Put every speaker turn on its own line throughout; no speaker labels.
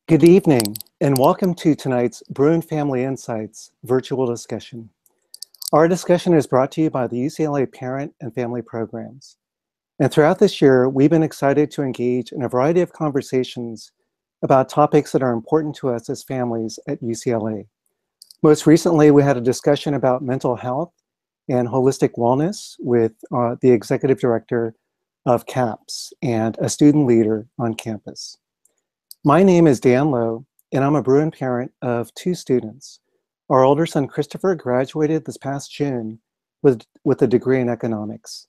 Good evening, and welcome to tonight's Bruin Family Insights virtual discussion. Our discussion is brought to you by the UCLA Parent and Family Programs. And throughout this year, we've been excited to engage in a variety of conversations about topics that are important to us as families at UCLA. Most recently, we had a discussion about mental health and holistic wellness with the executive director of CAPS and a student leader on campus. My name is Dan Lowe, and I'm a Bruin parent of two students. Our older son, Christopher, graduated this past June with a degree in economics.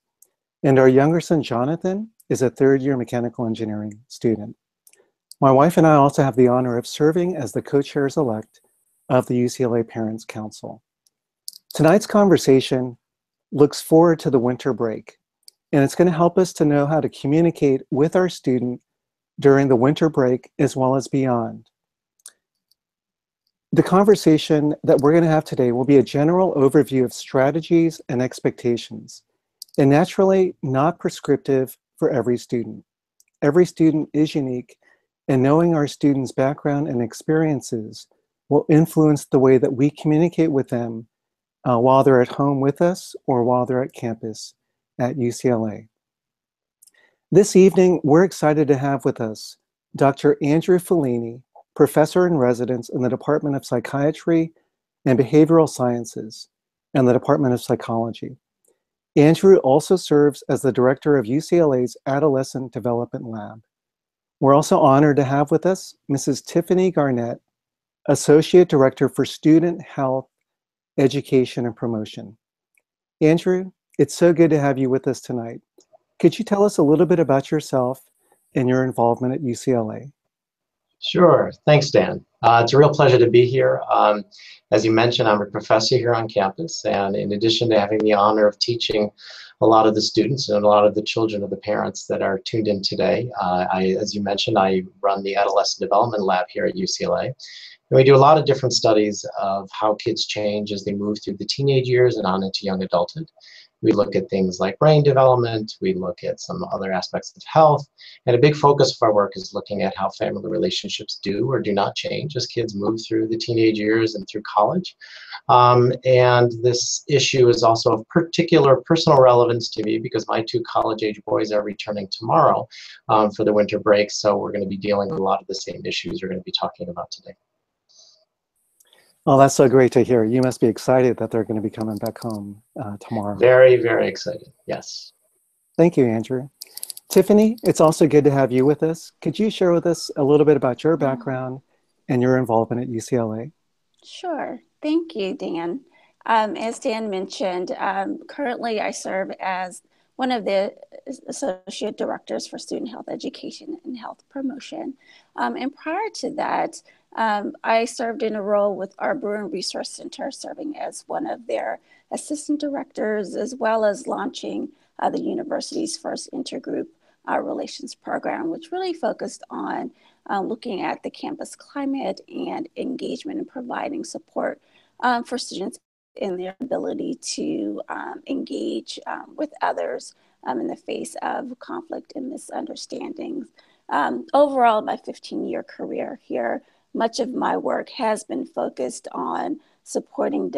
And our younger son, Jonathan, is a third-year mechanical engineering student. My wife and I also have the honor of serving as the co-chairs-elect of the UCLA Parents Council. Tonight's conversation looks forward to the winter break, and it's going to help us to know how to communicate with our student during the winter break as well as beyond. The conversation that we're going to have today will be a general overview of strategies and expectations, and naturally not prescriptive for every student. Every student is unique, and knowing our students' background and experiences will influence the way that we communicate with them while they're at home with us or while they're at campus at UCLA. This evening, we're excited to have with us Dr. Andrew Fuligni, professor in residence in the Department of Psychiatry and Behavioral Sciences and the Department of Psychology. Andrew also serves as the director of UCLA's Adolescent Development Lab. We're also honored to have with us Mrs. Tiffany Garnett, Associate Director for Student Health, Education, and Promotion. Andrew, it's so good to have you with us tonight. Could you tell us a little bit about yourself and your involvement at UCLA?
Sure. Thanks, Dan. It's a real pleasure to be here. As you mentioned, I'm a professor here on campus, and in addition to having the honor of teaching a lot of the students and a lot of the children of the parents that are tuned in today, as you mentioned, I run the Adolescent Development Lab here at UCLA. And we do a lot of different studies of how kids change as they move through the teenage years and on into young adulthood. We look at things like brain development, we look at some other aspects of health, and a big focus of our work is looking at how family relationships do or do not change as kids move through the teenage years and through college. And this issue is also of particular personal relevance to me because my two college-age boys are returning tomorrow for the winter break, so we're going to be dealing with a lot of the same issues we're going to be talking about today.
Oh, that's so great to hear. You must be excited that they're going to be coming back home tomorrow.
Very, very excited, yes.
Thank you, Andrew. Tiffany, it's also good to have you with us. Could you share with us a little bit about your background and your involvement at UCLA?
Sure. Thank you, Dan. As Dan mentioned, currently I serve as one of the associate directors for student health education and health promotion. And prior to that, I served in a role with our Bruin Resource Center, serving as one of their assistant directors, as well as launching the university's first intergroup relations program, which really focused on looking at the campus climate and engagement and providing support for students in their ability to engage with others in the face of conflict and misunderstandings. Overall, my 15-year career here, much of my work has been focused on supporting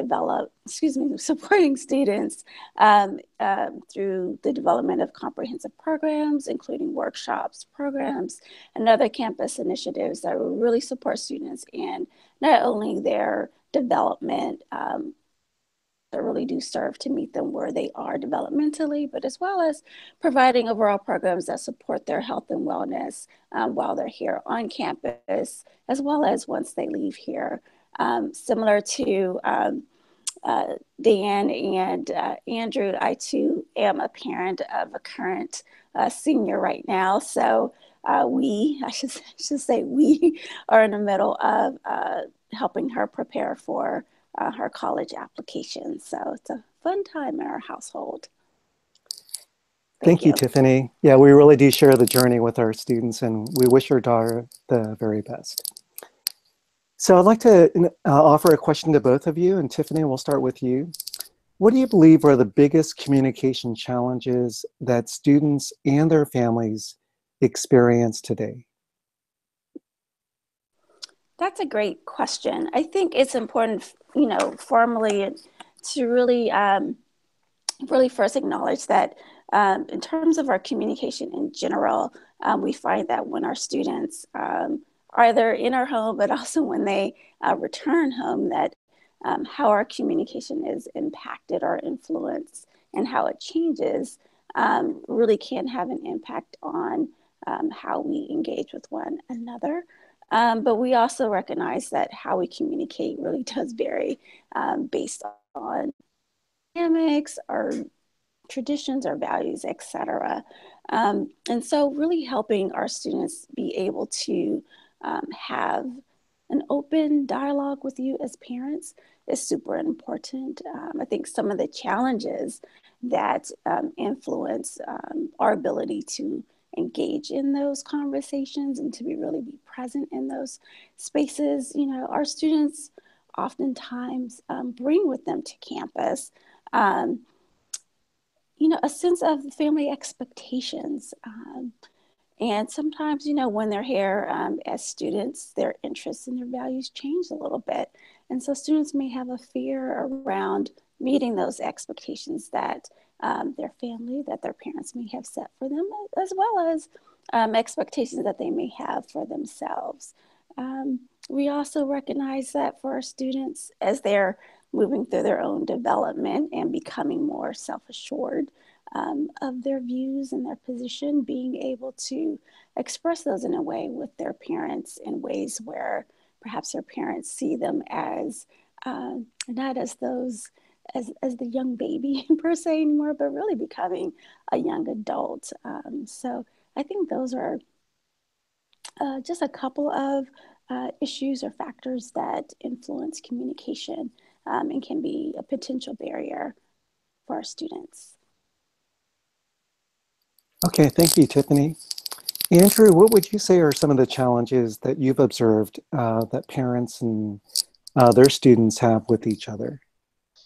students through the development of comprehensive programs, including workshops, programs, and other campus initiatives that will really support students in not only their development that really do serve to meet them where they are developmentally, but as well as providing overall programs that support their health and wellness while they're here on campus, as well as once they leave here. Similar to Dan and Andrew, I too am a parent of a current senior right now. So I should say we are in the middle of helping her prepare for her college application. So it's a fun time in our household.
Thank you, Tiffany. Yeah, we really do share the journey with our students, and we wish our daughter the very best. So I'd like to offer a question to both of you, and Tiffany, we'll start with you. What do you believe are the biggest communication challenges that students and their families experience today?
That's a great question. I think it's important, you know, formally to really, really first acknowledge that in terms of our communication in general, we find that when our students are either in our home, but also when they return home, that how our communication is impacted or influenced and how it changes really can have an impact on how we engage with one another. But we also recognize that how we communicate really does vary based on dynamics, our traditions, our values, etc. And so really helping our students be able to have an open dialogue with you as parents is super important. I think some of the challenges that influence our ability to engage in those conversations and to really be present in those spaces, you know, our students oftentimes bring with them to campus you know, a sense of family expectations. And sometimes, you know, when they're here as students, their interests and their values change a little bit. And so students may have a fear around meeting those expectations that their family, that their parents may have set for them, as well as expectations that they may have for themselves. We also recognize that for our students, as they're moving through their own development and becoming more self-assured of their views and their position, being able to express those in a way with their parents in ways where perhaps their parents see them as not as those as the young baby per se anymore, but really becoming a young adult. So I think those are just a couple of issues or factors that influence communication and can be a potential barrier for our students.
Okay, thank you, Tiffany. Andrew, what would you say are some of the challenges that you've observed that parents and their students have with each other?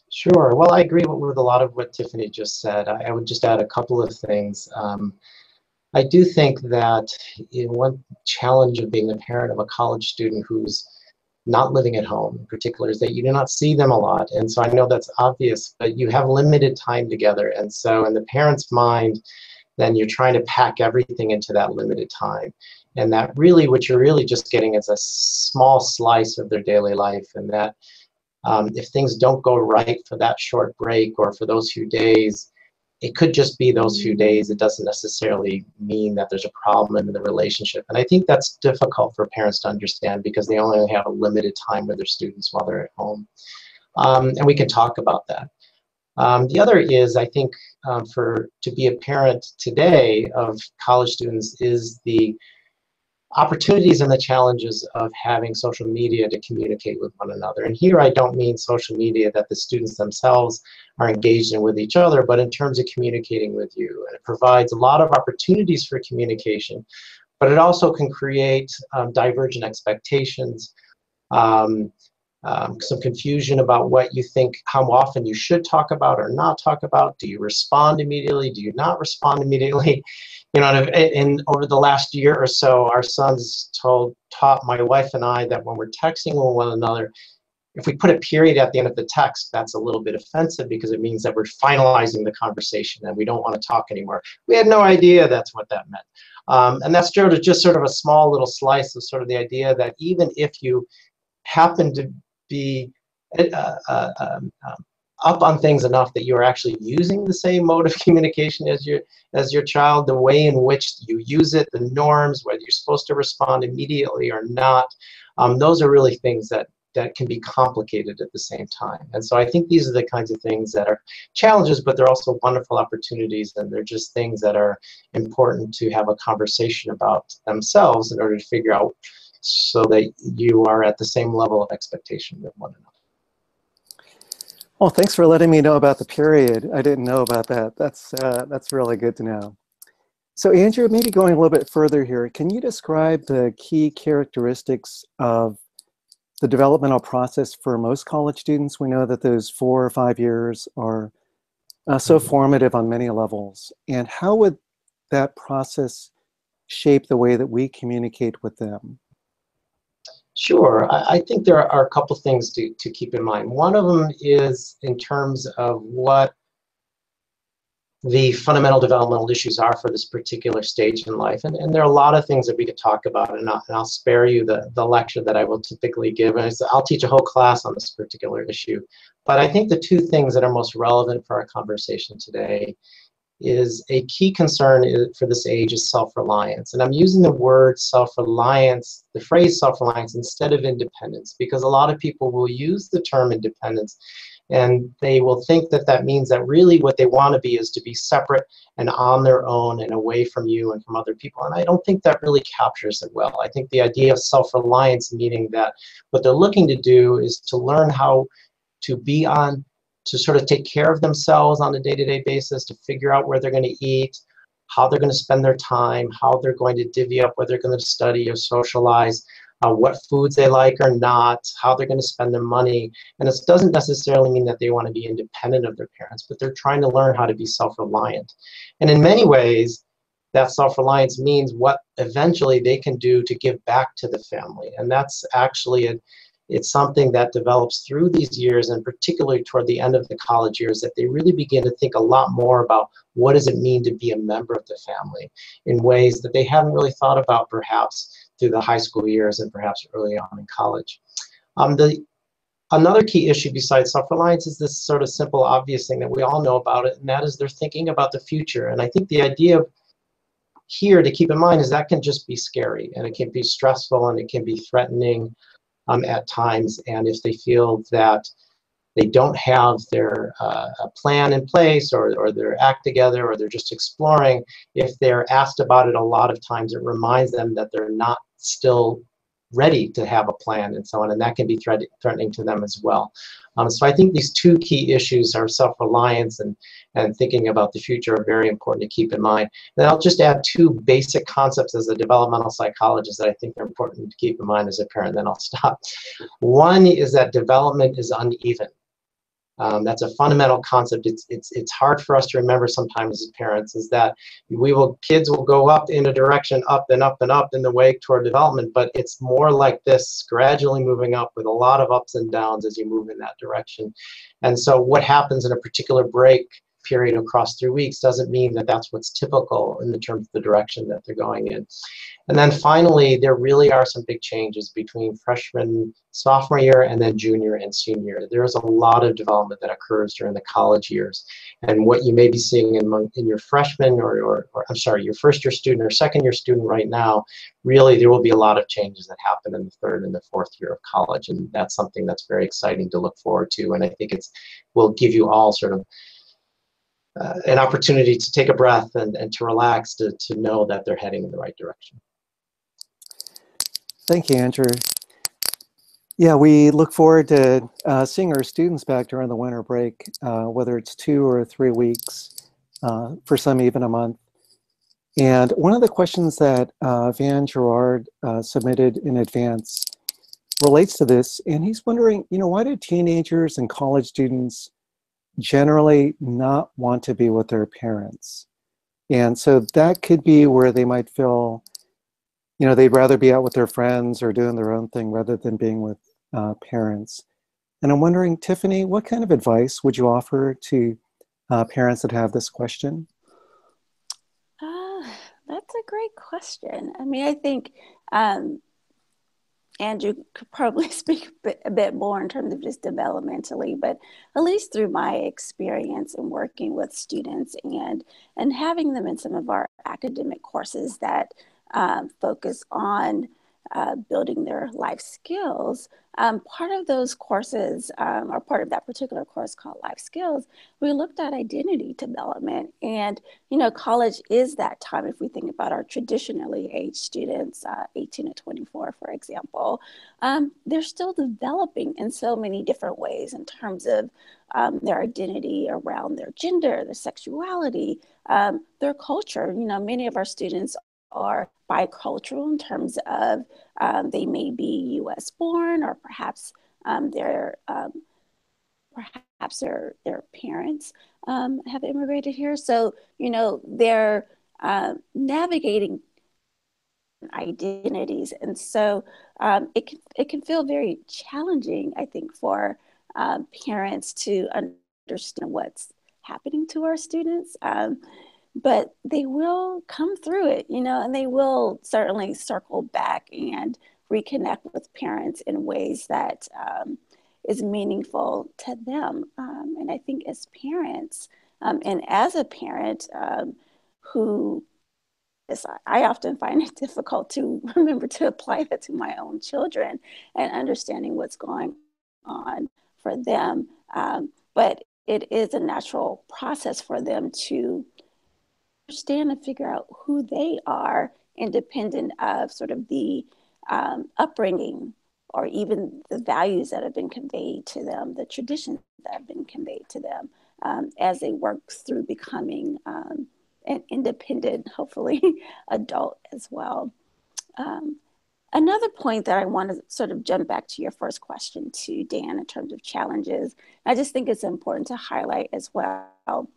Sure. Well, I agree with a lot of what Tiffany just said. I would just add a couple of things. I do think that one challenge of being a parent of a college student who's not living at home in particular is that you do not see them a lot. And so I know that's obvious, but you have limited time together. And so in the parent's mind, then you're trying to pack everything into that limited time. And that really, what you're really just getting is a small slice of their daily life. And that if things don't go right for that short break or for those few days, it could just be those few days. It doesn't necessarily mean that there's a problem in the relationship. And I think that's difficult for parents to understand because they only have a limited time with their students while they're at home. And we can talk about that. The other is, I think, to be a parent today of college students is the opportunities and the challenges of having social media to communicate with one another. And here I don't mean social media that the students themselves are engaged in with each other, but in terms of communicating with you. And it provides a lot of opportunities for communication, but it also can create divergent expectations, some confusion about what you think, how often you should talk about or not talk about. Do you respond immediately? Do you not respond immediately? You know, and over the last year or so, our sons taught my wife and I that when we're texting with one another, if we put a period at the end of the text, that's a little bit offensive because it means that we're finalizing the conversation and we don't want to talk anymore. We had no idea that's what that meant. And that's just sort of a small little slice of sort of the idea that even if you happen to be up on things enough that you're actually using the same mode of communication as your child, the way in which you use it, the norms, whether you're supposed to respond immediately or not, those are really things that can be complicated at the same time. And so I think these are the kinds of things that are challenges, but they're also wonderful opportunities, and they're just things that are important to have a conversation about themselves in order to figure out so that you are at the same level of expectation with one another.
Well, thanks for letting me know about the period. I didn't know about that. That's really good to know. So Andrew, maybe going a little bit further here, can you describe the key characteristics of the developmental process for most college students? We know that those 4 or 5 years are so formative on many levels. And how would that process shape the way that we communicate with them?
Sure. I think there are a couple things to keep in mind. One of them is in terms of what the fundamental developmental issues are for this particular stage in life. And there are a lot of things that we could talk about, and I'll spare you the lecture that I will typically give. And I'll teach a whole class on this particular issue. But I think the two things that are most relevant for our conversation today is a key concern for this age is self-reliance. And I'm using the word self-reliance, the phrase self-reliance, instead of independence, because a lot of people will use the term independence and they will think that that means that really what they want to be is to be separate and on their own and away from you and from other people. And I don't think that really captures it well. I think the idea of self-reliance, meaning that what they're looking to do is to learn how to be on, to sort of take care of themselves on a day-to-day basis, to figure out where they're going to eat, how they're going to spend their time, how they're going to divvy up whether they're going to study or socialize, what foods they like or not, how they're going to spend their money. And this doesn't necessarily mean that they want to be independent of their parents, but they're trying to learn how to be self-reliant. And in many ways, that self-reliance means what eventually they can do to give back to the family. And that's actually it's something that develops through these years, and particularly toward the end of the college years, that they really begin to think a lot more about what does it mean to be a member of the family in ways that they haven't really thought about perhaps through the high school years and perhaps early on in college. Another key issue besides self-reliance is this sort of simple, obvious thing that we all know about it, and that is they're thinking about the future. And I think the idea here to keep in mind is that can just be scary, and it can be stressful, and it can be threatening at times. And if they feel that they don't have their a plan in place, or their act together, or they're just exploring, if they're asked about it a lot of times, it reminds them that they're not still ready to have a plan and so on, and that can be threatening to them as well. So I think these two key issues are self-reliance and thinking about the future are very important to keep in mind. And I'll just add two basic concepts as a developmental psychologist that I think are important to keep in mind as a parent, then I'll stop. One is that development is uneven. That's a fundamental concept. It's hard for us to remember sometimes as parents, is that kids will go up in a direction, up and up and up in the way toward development, but it's more like this, gradually moving up with a lot of ups and downs as you move in that direction. And so what happens in a particular break period across 3 weeks doesn't mean that that's what's typical in the terms of the direction that they're going in. And then finally, there really are some big changes between freshman, sophomore year, and then junior and senior. There's a lot of development that occurs during the college years. And what you may be seeing in your freshman or I'm sorry, your first year student or second year student right now, really there will be a lot of changes that happen in the third and the fourth year of college. And that's something that's very exciting to look forward to. And I think will give you all sort of an opportunity to take a breath and to relax, to know that they're heading in the right direction.
Thank you, Andrew. Yeah, we look forward to seeing our students back during the winter break, whether it's 2 or 3 weeks, for some even a month. And one of the questions that Van Gerard submitted in advance relates to this, and he's wondering, why do teenagers and college students generally not want to be with their parents? And so that could be where they might feel they'd rather be out with their friends or doing their own thing rather than being with parents. And I'm wondering, Tiffany, what kind of advice would you offer to parents that have this question?
That's a great question. I mean, I think Andrew could probably speak a bit more in terms of just developmentally, but at least through my experience in working with students and having them in some of our academic courses that focus on building their life skills. Part of those courses, or part of that particular course called Life Skills, we looked at identity development. And, college is that time, if we think about our traditionally aged students, 18 to 24, for example, they're still developing in so many different ways in terms of their identity around their gender, their sexuality, their culture. Many of our students are bicultural in terms of they may be U.S. born, or perhaps their parents have immigrated here. So they're navigating identities. And so it can feel very challenging, I think, for parents to understand what's happening to our students. But they will come through it, you know, and they will certainly circle back and reconnect with parents in ways that is meaningful to them. And I think as parents, and as a parent who I often find it difficult to remember to apply that to my own children and understanding what's going on for them. But it is a natural process for them to understand and figure out who they are, independent of sort of the upbringing or even the values that have been conveyed to them, the traditions that have been conveyed to them as they work through becoming an independent, hopefully, adult as well. Another point that I want to sort of jump back to your first question to Dan in terms of challenges, I just think it's important to highlight as well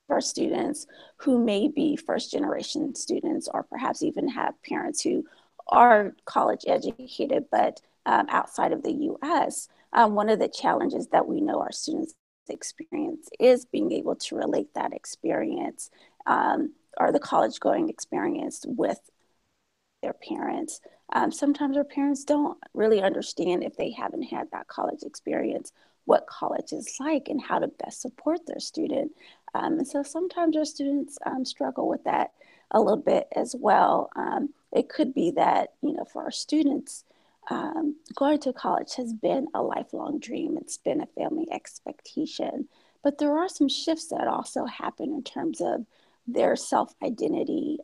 for students who may be first generation students or perhaps even have parents who are college educated but outside of the US. One of the challenges that we know our students experience is being able to relate that experience or the college going experience with their parents. Sometimes our parents don't really understand, if they haven't had that college experience, what college is like and how to best support their student. And so sometimes our students struggle with that a little bit as well. It could be that, you know, for our students, going to college has been a lifelong dream. It's been a family expectation. But there are some shifts that also happen in terms of their self-identity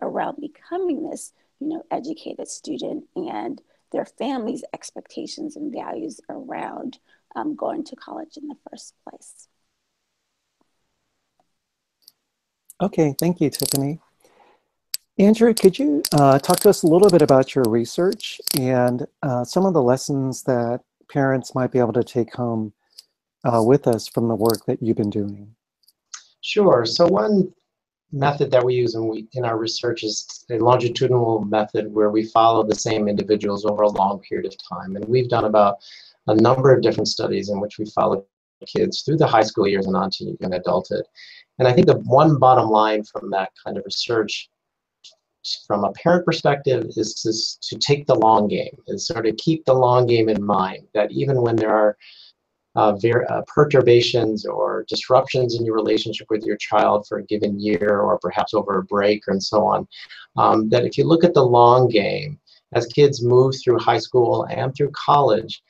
around becoming this, you know, educated student and their family's expectations and values around going to college in the first place.
Okay, thank you, Tiffany. Andrew, could you talk to us a little bit about your research and some of the lessons that parents might be able to take home with us from the work that you've been doing?
Sure. So one method that we use in our research is a longitudinal method where we follow the same individuals over a long period of time. And we've done about a number of different studies in which we follow kids through the high school years and on to young adulthood. And I think the one bottom line from that kind of research from a parent perspective is to take the long game, is sort of keep the long game in mind, that even when there are perturbations or disruptions in your relationship with your child for a given year or perhaps over a break and so on, that if you look at the long game, as kids move through high school and through college,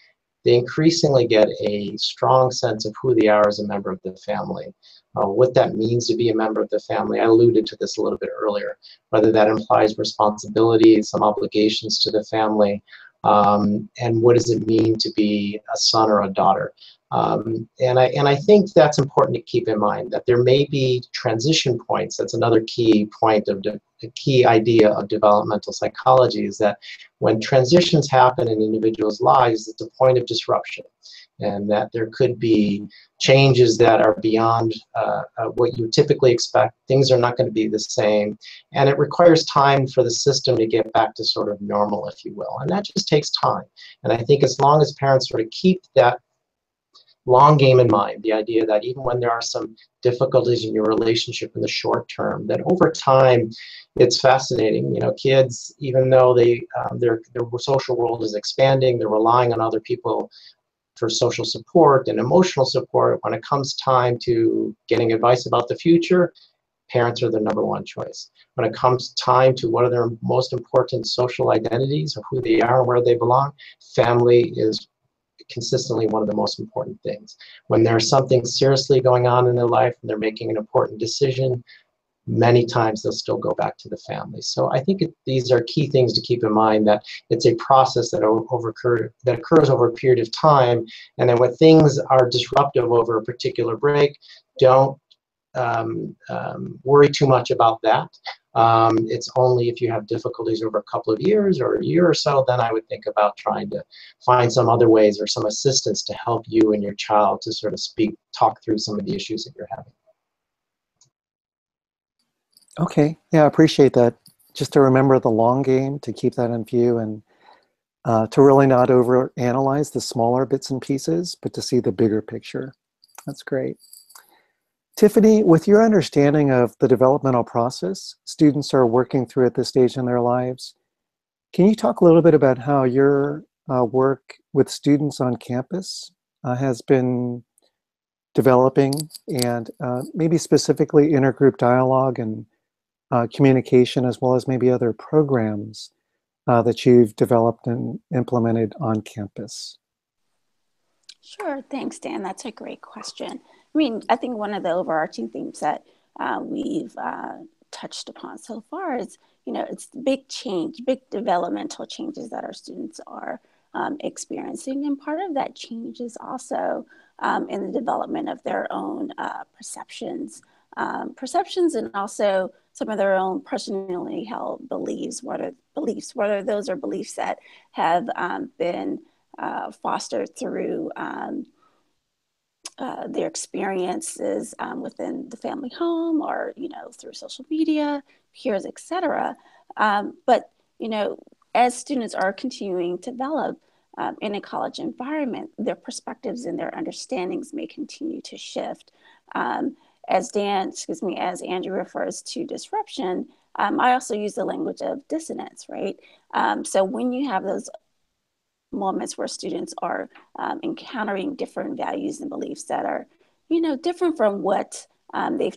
they increasingly get a strong sense of who they are as a member of the family. What that means to be a member of the family, I alluded to this a little bit earlier, whether that implies responsibilities, some obligations to the family, and what does it mean to be a son or a daughter. And I think that's important to keep in mind, that there may be transition points. That's another key point of the key idea of developmental psychology, is that when transitions happen in individuals' lives, it's a point of disruption, and that there could be changes that are beyond what you typically expect. Things are not going to be the same, and it requires time for the system to get back to sort of normal, if you will, and that just takes time. And I think as long as parents sort of keep that long game in mind, the idea that even when there are some difficulties in your relationship in the short term, that over time, it's fascinating. You know, kids, even though their social world is expanding, they're relying on other people for social support and emotional support. When it comes time to getting advice about the future, parents are their number one choice. When it comes time to what are their most important social identities of who they are and where they belong, family is consistently one of the most important things. When there's something seriously going on in their life and they're making an important decision, many times they'll still go back to the family. So I think these are key things to keep in mind, that it's a process that occurs over a period of time, and then when things are disruptive over a particular break, don't worry too much about that. It's only if you have difficulties over a couple of years or a year or so, then I would think about trying to find some other ways or some assistance to help you and your child to sort of talk through some of the issues that you're having.
Okay, yeah, I appreciate that, just to remember the long game, to keep that in view, and to really not overanalyze the smaller bits and pieces, but to see the bigger picture. That's great. Tiffany, with your understanding of the developmental process students are working through at this stage in their lives, can you talk a little bit about how your work with students on campus has been developing, and maybe specifically intergroup dialogue and communication, as well as maybe other programs that you've developed and implemented on campus?
Sure, thanks, Dan. That's a great question. I mean, I think one of the overarching themes that we've touched upon so far is, it's big change, big developmental changes that our students are experiencing. And part of that change is also in the development of their own perceptions and also some of their own personally held beliefs. Whether those are beliefs that have been fostered through their experiences within the family home, or through social media, peers, etc. But as students are continuing to develop in a college environment, their perspectives and their understandings may continue to shift. As Andrew refers to disruption, I also use the language of dissonance, right? So when you have those moments where students are encountering different values and beliefs that are, different from what they've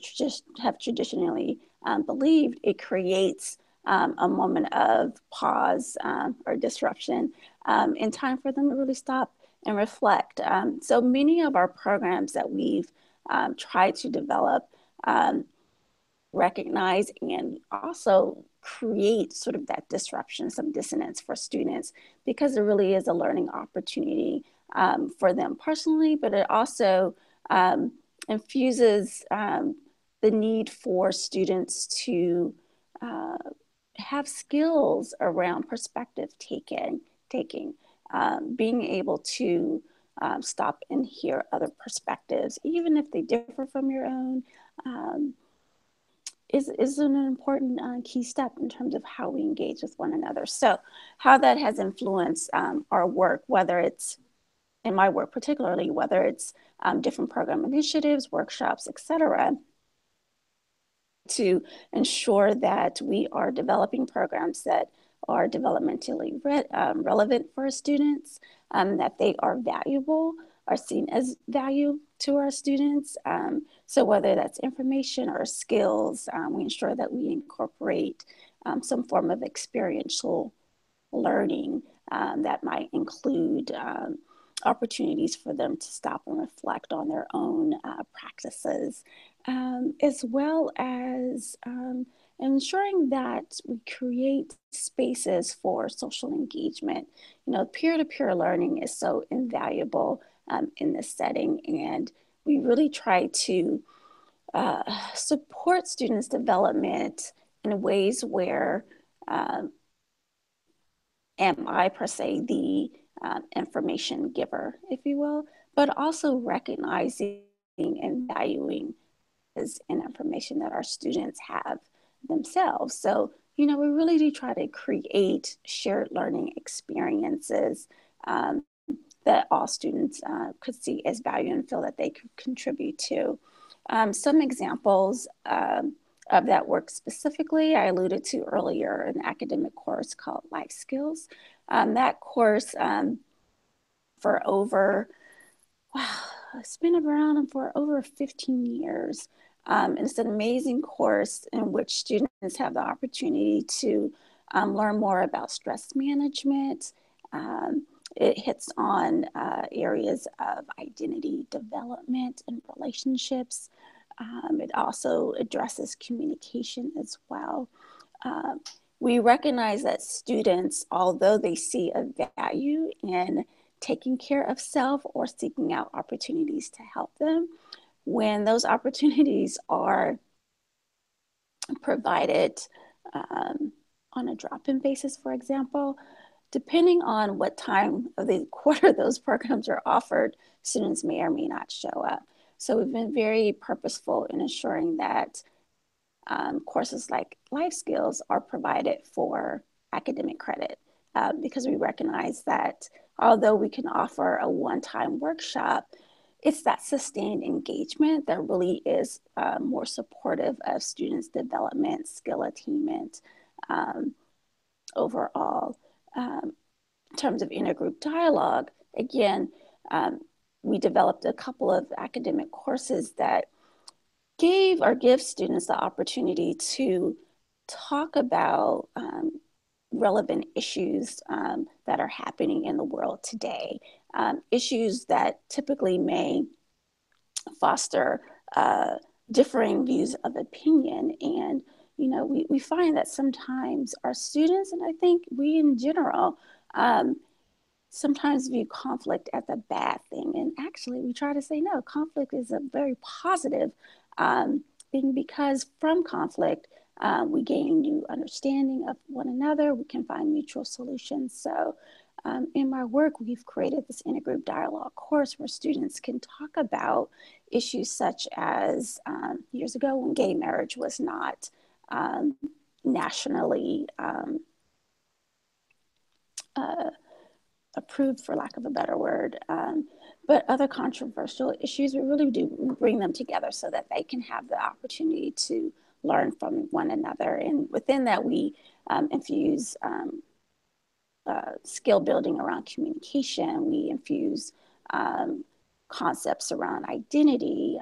have traditionally believed, it creates a moment of pause or disruption in time for them to really stop and reflect. So many of our programs that we've tried to develop recognize and also create sort of that disruption, some dissonance for students, because it really is a learning opportunity for them personally, but it also infuses the need for students to have skills around perspective taking, being able to stop and hear other perspectives, even if they differ from your own, is an important key step in terms of how we engage with one another. So how that has influenced our work, whether it's in my work particularly, whether it's different program initiatives, workshops, etc., to ensure that we are developing programs that are developmentally relevant for our students, that they are valuable, are seen as value to our students. So whether that's information or skills, we ensure that we incorporate some form of experiential learning that might include opportunities for them to stop and reflect on their own practices, as well as ensuring that we create spaces for social engagement. Peer-to-peer learning is so invaluable in this setting, and we really try to support students' development in ways where am I per se the information giver, if you will, but also recognizing and valuing is in information that our students have themselves. So, we really do try to create shared learning experiences that all students could see as value and feel that they could contribute to. Some examples of that work specifically, I alluded to earlier, an academic course called Life Skills. That course for over, it's been around for over 15 years. And it's an amazing course in which students have the opportunity to learn more about stress management. It hits on areas of identity development and relationships. It also addresses communication as well. We recognize that students, although they see a value in taking care of self or seeking out opportunities to help them, when those opportunities are provided on a drop-in basis, for example, depending on what time of the quarter those programs are offered, students may or may not show up. So we've been very purposeful in ensuring that courses like life skills are provided for academic credit, because we recognize that although we can offer a one-time workshop, it's that sustained engagement that really is more supportive of students' development, skill attainment overall. In terms of intergroup dialogue, again, we developed a couple of academic courses that give students the opportunity to talk about relevant issues that are happening in the world today, issues that typically may foster differing views of opinion. And, you know, we find that sometimes our students, and I think we in general, sometimes view conflict as a bad thing. And actually, we try to say, no, conflict is a very positive thing, because from conflict, we gain new understanding of one another. We can find mutual solutions. So in my work, we've created this intergroup dialogue course where students can talk about issues such as years ago when gay marriage was not nationally approved, for lack of a better word, but other controversial issues, we really do bring them together so that they can have the opportunity to learn from one another. And within that, we infuse skill building around communication. We infuse concepts around identity.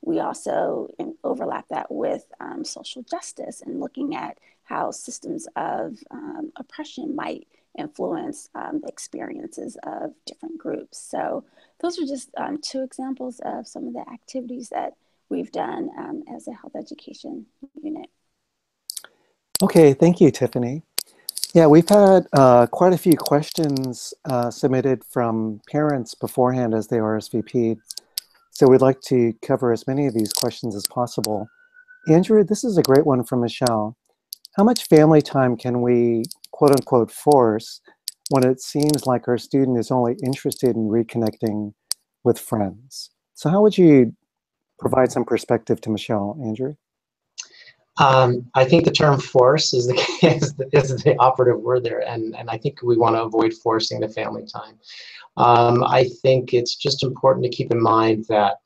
We also overlap that with social justice and looking at how systems of oppression might influence the experiences of different groups. So those are just two examples of some of the activities that we've done as a health education unit.
Okay, thank you, Tiffany. Yeah, we've had quite a few questions submitted from parents beforehand as they RSVP'd. So we'd like to cover as many of these questions as possible. Andrew, this is a great one from Michelle. How much family time can we, quote unquote, force when it seems like our student is only interested in reconnecting with friends? So how would you provide some perspective to Michelle, Andrew?
I think the term force is the operative word there, and I think we want to avoid forcing the family time. I think it's just important to keep in mind that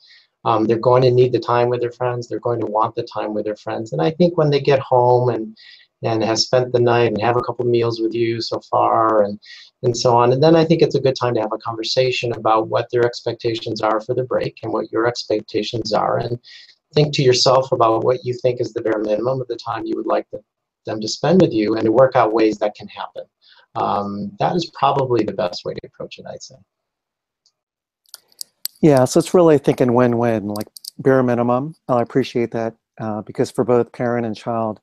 they're going to need the time with their friends. They're going to want the time with their friends. And I think when they get home and have spent the night and have a couple meals with you so far and so on, and then I think it's a good time to have a conversation about what their expectations are for the break and what your expectations are, and think to yourself about what you think is the bare minimum of the time you would like them to spend with you, and to work out ways that can happen. That is probably the best way to approach it, I'd say.
Yeah, so it's really thinking win-win, like bare minimum. I appreciate that because for both parent and child,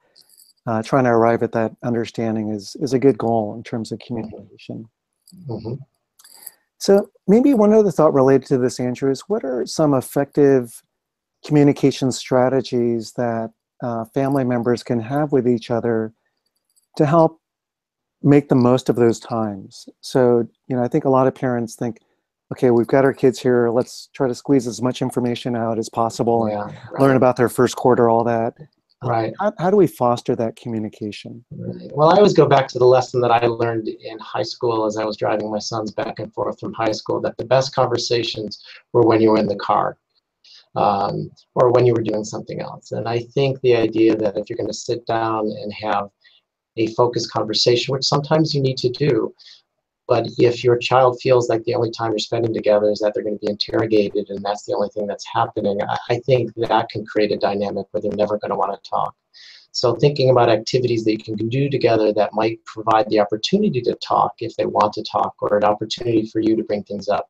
trying to arrive at that understanding is a good goal in terms of communication.
Mm-hmm.
So maybe one other thought related to this, Andrew, is what are some effective communication strategies that family members can have with each other to help make the most of those times? So, you know, I think a lot of parents think, okay, we've got our kids here, let's try to squeeze as much information out as possible and learn about their first quarter, all that.
Right.
How do we foster that communication?
Right. Well, I always go back to the lesson that I learned in high school as I was driving my sons back and forth from high school, that the best conversations were when you were in the car. Or when you were doing something else. And I think the idea that if you're going to sit down and have a focused conversation, which sometimes you need to do, but if your child feels like the only time you're spending together is that they're going to be interrogated and that's the only thing that's happening, I think that can create a dynamic where they're never going to want to talk. So thinking about activities that you can do together that might provide the opportunity to talk if they want to talk, or an opportunity for you to bring things up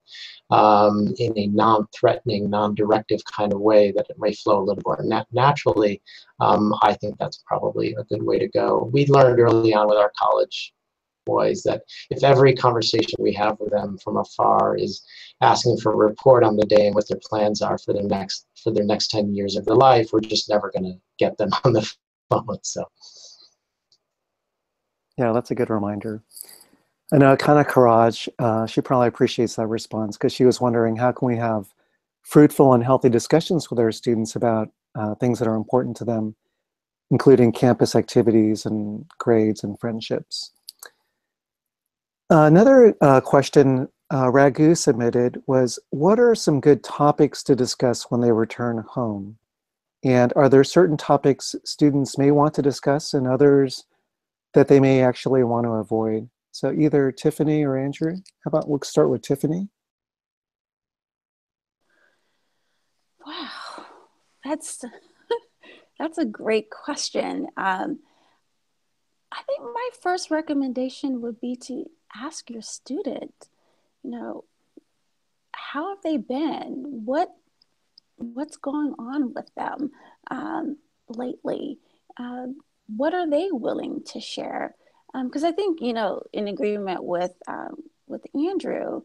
in a non-threatening, non-directive kind of way that it may flow a little more naturally, I think that's probably a good way to go. We learned early on with our college boys that if every conversation we have with them from afar is asking for a report on the day and what their plans are for their next 10 years of their life, we're just never going to get them on the phone. So
yeah, that's a good reminder. I know Kana Karaj, she probably appreciates that response because she was wondering how can we have fruitful and healthy discussions with our students about things that are important to them including campus activities and grades and friendships. Another question Raghu submitted was, what are some good topics to discuss when they return home? And are there certain topics students may want to discuss and others that they may actually want to avoid? So either Tiffany or Andrew, how about we'll start with Tiffany?
Wow, that's a great question. I think my first recommendation would be to ask your student, you know, how have they been? What's going on with them lately? What are they willing to share? Because I think, you know, in agreement with Andrew,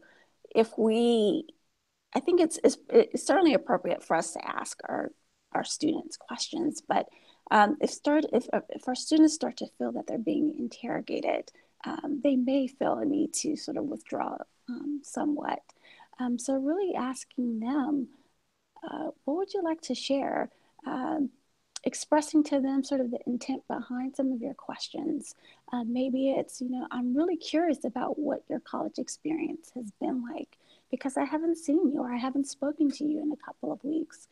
I think it's certainly appropriate for us to ask our students questions, but if our students start to feel that they're being interrogated, they may feel a need to sort of withdraw somewhat. So really asking them, what would you like to share? Expressing to them sort of the intent behind some of your questions. Maybe it's, you know, I'm really curious about what your college experience has been like because I haven't seen you or I haven't spoken to you in a couple of weeks.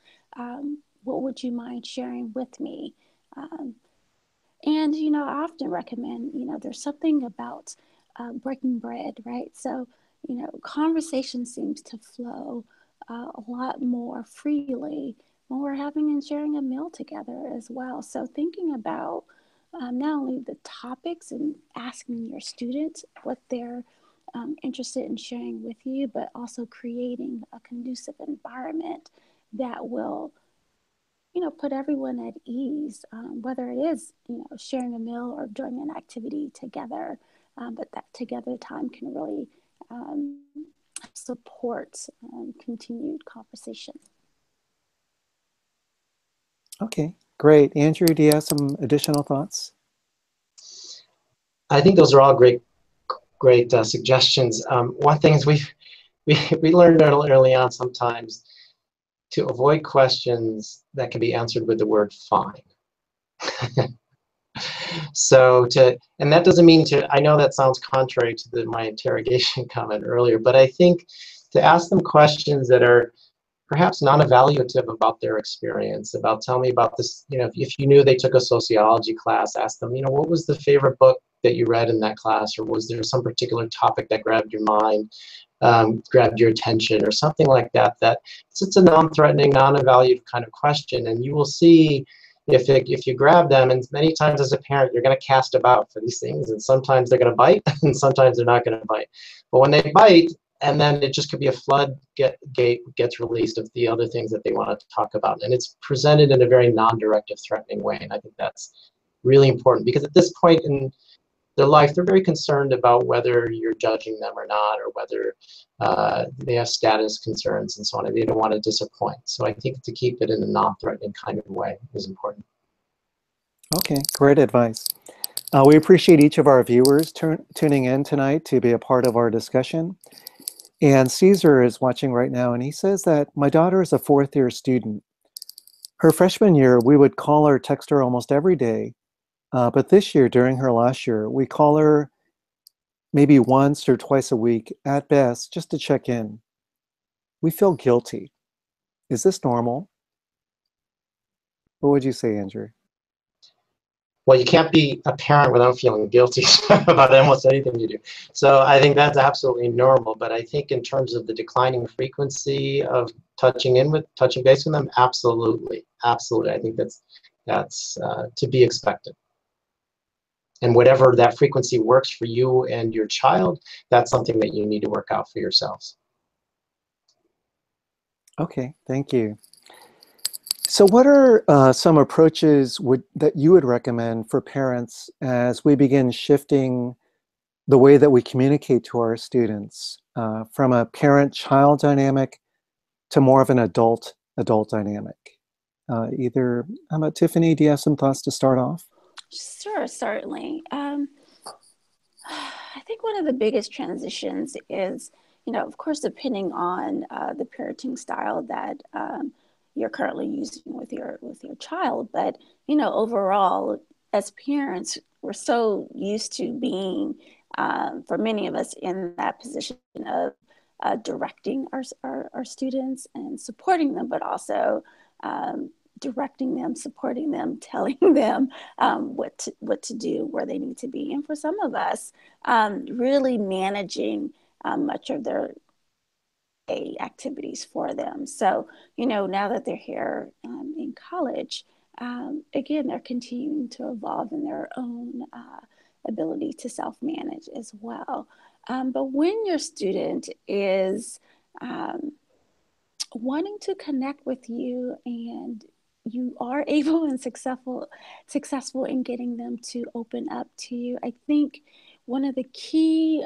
What would you mind sharing with me? And, you know, I often recommend, you know, there's something about breaking bread, right? So, you know, conversation seems to flow a lot more freely when we're having and sharing a meal together as well. So thinking about not only the topics and asking your students what they're interested in sharing with you, but also creating a conducive environment that will, you know, put everyone at ease, whether it is, you know, sharing a meal or doing an activity together, but that together time can really support continued conversation.
Okay, great. Andrew, do you have some additional thoughts?
I think those are all great suggestions. One thing is we learned early on sometimes to avoid questions that can be answered with the word fine. And that doesn't mean I know that sounds contrary to my interrogation comment earlier, but I think to ask them questions that are perhaps non-evaluative about their experience, about tell me about this, you know, if you knew they took a sociology class, ask them, you know, what was the favorite book that you read in that class, or was there some particular topic that grabbed your mind, grabbed your attention, or something like that. It's a non-threatening, non-evaluative kind of question, and you will see if you grab them, and many times as a parent, you're going to cast about for these things, and sometimes they're going to bite, and sometimes they're not going to bite. But when they bite, and then it just could be a floodgate gets released of the other things that they want to talk about. And it's presented in a very non-directive, threatening way. And I think that's really important because at this point in their life, they're very concerned about whether you're judging them or not, or whether they have status concerns and so on, and they don't want to disappoint. So I think to keep it in a non-threatening kind of way is important.
Okay, great advice. We appreciate each of our viewers tuning in tonight to be a part of our discussion. And Caesar is watching right now, and he says that my daughter is a fourth-year student. Her freshman year, we would call her, text her almost every day. But this year, during her last year, we call her maybe once or twice a week at best, just to check in. We feel guilty. Is this normal? What would you say, Andrew?
Well, you can't be a parent without feeling guilty about almost anything you do. So I think that's absolutely normal. But I think in terms of the declining frequency of touching base with them, absolutely, absolutely. I think that's to be expected. And whatever that frequency works for you and your child, that's something that you need to work out for yourselves.
Okay, thank you. So what are some approaches that you would recommend for parents as we begin shifting the way that we communicate to our students from a parent-child dynamic to more of an adult-adult dynamic? How about Tiffany, do you have some thoughts to start off?
Sure, certainly. I think one of the biggest transitions is, you know, of course, depending on the parenting style that you're currently using with your child. But, you know, overall, as parents, we're so used to being, for many of us, in that position of directing our students and supporting them, but also directing them, supporting them, telling them what to do, where they need to be. And for some of us, really managing much of their activities for them. So, you know, now that they're here in college, again, they're continuing to evolve in their own ability to self-manage as well. But when your student is wanting to connect with you and you are able and successful in getting them to open up to you, I think one of the key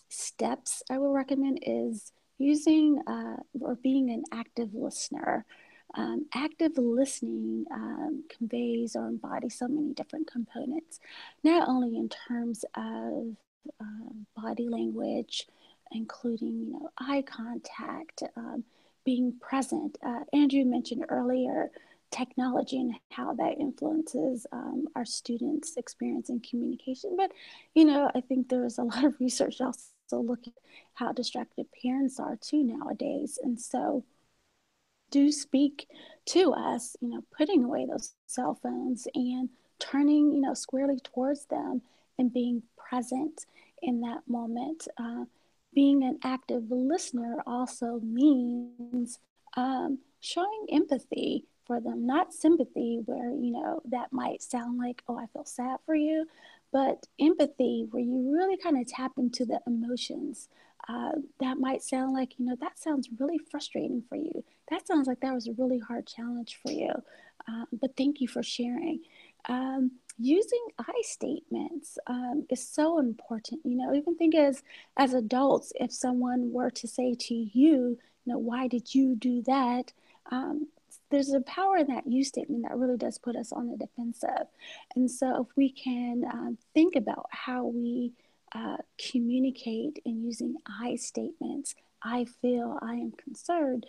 steps I would recommend is using or being an active listener. Active listening conveys or embodies so many different components, not only in terms of body language, including, you know, eye contact, being present. Andrew mentioned earlier technology and how that influences our students' experience in communication. But, you know, I think there's a lot of research also looking at how distracted parents are too nowadays. And so do speak to us, you know, putting away those cell phones and turning, you know, squarely towards them and being present in that moment. Being an active listener also means showing empathy for them, not sympathy, where, you know, that might sound like, oh, I feel sad for you, but empathy, where you really kind of tap into the emotions. That might sound like, you know, that sounds really frustrating for you. That sounds like that was a really hard challenge for you. But thank you for sharing. Using I statements is so important. You know, even think as adults, if someone were to say to you, you know, why did you do that? There's a power in that you statement that really does put us on the defensive. And so if we can think about how we communicate in using I statements, I feel, I am concerned,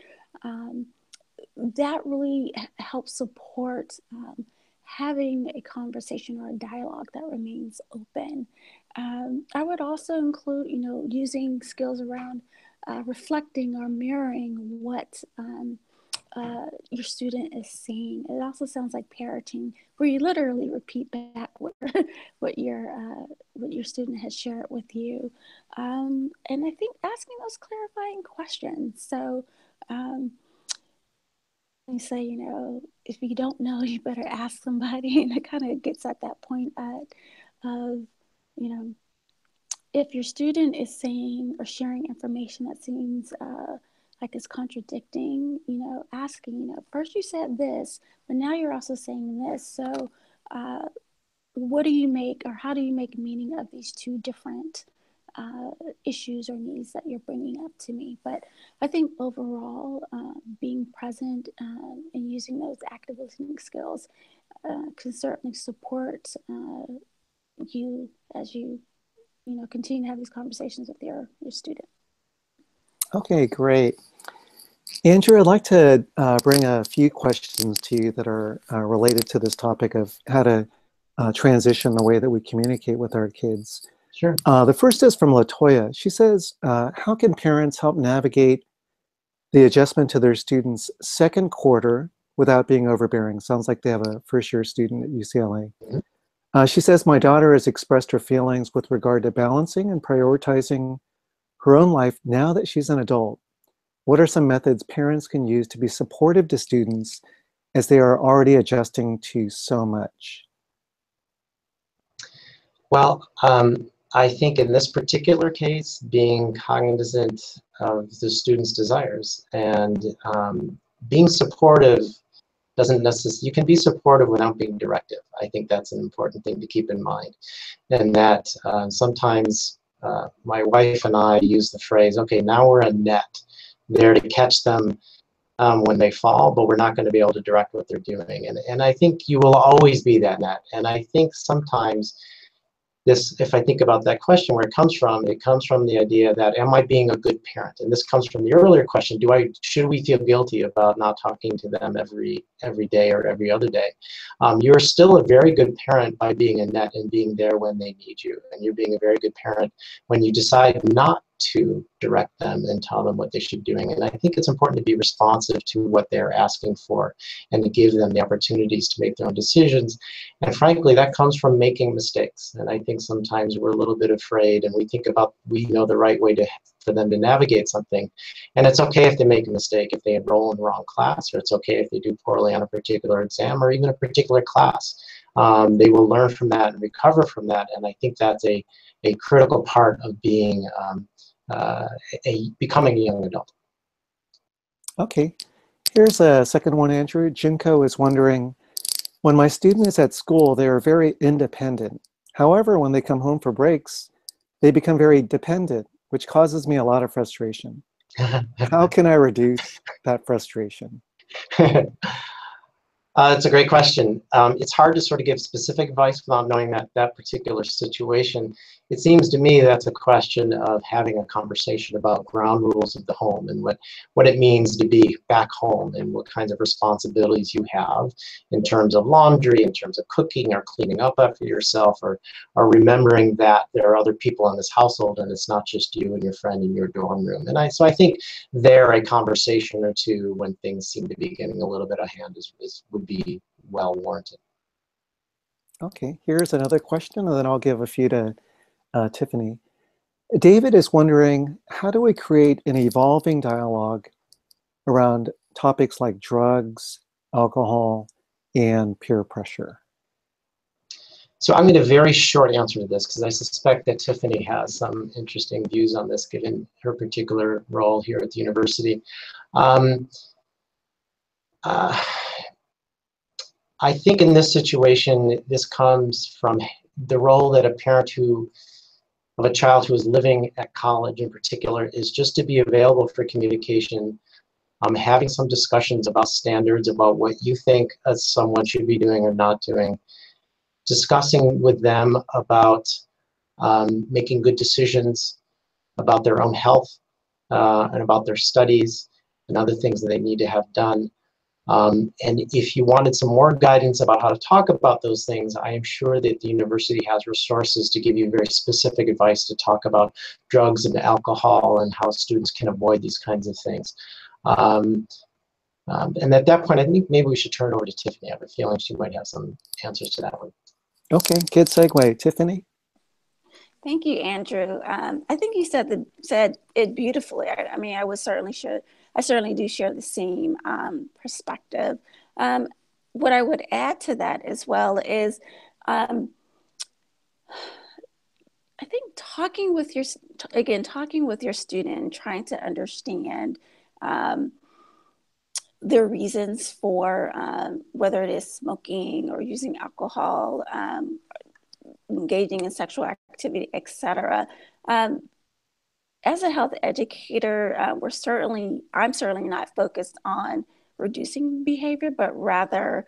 that really helps support having a conversation or a dialogue that remains open. I would also include, you know, using skills around reflecting or mirroring what your student is saying. It also sounds like parroting, where you literally repeat back what your student has shared with you. And I think asking those clarifying questions. So they say, you know, if you don't know, you better ask somebody. And it kind of gets at that point of, you know, if your student is saying or sharing information that seems like it's contradicting, you know, asking, you know, first you said this, but now you're also saying this. So what do you make, or how do you make meaning of these two different issues or needs that you're bringing up to me? But I think overall, being present and using those active listening skills can certainly support you as you know, continue to have these conversations with your student.
Okay, great. Andrew, I'd like to bring a few questions to you that are related to this topic of how to transition the way that we communicate with our kids.
Sure.
The first is from LaToya. She says, how can parents help navigate the adjustment to their students' second quarter without being overbearing? Sounds like they have a first-year student at UCLA. Mm-hmm. She says, my daughter has expressed her feelings with regard to balancing and prioritizing her own life now that she's an adult. What are some methods parents can use to be supportive to students as they are already adjusting to so much?
Well, I think in this particular case, being cognizant of the student's desires and being supportive doesn't necessarily, you can be supportive without being directive. I think that's an important thing to keep in mind. And that sometimes my wife and I use the phrase, okay, now we're a net there to catch them when they fall, but we're not going to be able to direct what they're doing. And I think you will always be that net. And I think sometimes this, if I think about that question, where it comes from the idea that, am I being a good parent? And this comes from the earlier question, should we feel guilty about not talking to them every day or every other day? You're still a very good parent by being a net and being there when they need you. And you're being a very good parent when you decide not to direct them and tell them what they should be doing. And I think it's important to be responsive to what they're asking for and to give them the opportunities to make their own decisions. And frankly, that comes from making mistakes. And I think sometimes we're a little bit afraid, and we know the right way for them to navigate something. And it's okay if they make a mistake, if they enroll in the wrong class, or it's okay if they do poorly on a particular exam or even a particular class. They will learn from that and recover from that. And I think that's a critical part of being becoming a young adult.
Okay, here's a second one, Andrew. Junko is wondering, when my student is at school, they are very independent. However, when they come home for breaks, they become very dependent, which causes me a lot of frustration. How can I reduce that frustration?
It's a great question. It's hard to sort of give specific advice without knowing that particular situation. It seems to me that's a question of having a conversation about ground rules of the home and what it means to be back home and what kinds of responsibilities you have in terms of laundry, in terms of cooking or cleaning up after yourself, or remembering that there are other people in this household and it's not just you and your friend in your dorm room. And so I think a conversation or two when things seem to be getting a little bit out of hand would be well warranted.
Okay, here's another question, and then I'll give a few to Tiffany. David is wondering, how do we create an evolving dialogue around topics like drugs, alcohol, and peer pressure?
So I'm going to very short answer to this because I suspect that Tiffany has some interesting views on this given her particular role here at the university. I think in this situation, this comes from the role that a parent of a child who is living at college in particular is just to be available for communication, having some discussions about standards, about what you think someone should be doing or not doing, discussing with them about making good decisions about their own health and about their studies and other things that they need to have done. And if you wanted some more guidance about how to talk about those things, I am sure that the university has resources to give you very specific advice to talk about drugs and alcohol and how students can avoid these kinds of things. And at that point, I think maybe we should turn it over to Tiffany. I have a feeling she might have some answers to that one.
Okay, good segue. Tiffany?
Thank you, Andrew. I think you said it beautifully. I mean, I certainly do share the same perspective. What I would add to that as well is, I think talking with your student, trying to understand their reasons for whether it is smoking or using alcohol, engaging in sexual activity, etc. As a health educator, I'm certainly not focused on reducing behavior, but rather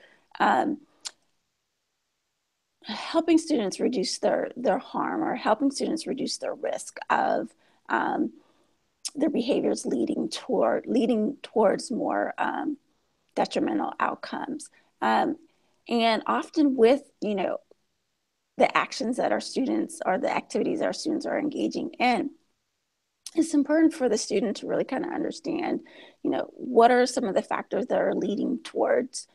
helping students reduce their harm, or helping students reduce their risk of their behaviors leading towards more detrimental outcomes. And often with, the actions that our students, or the activities our students are engaging in, it's important for the student to really kind of understand, what are some of the factors that are leading towards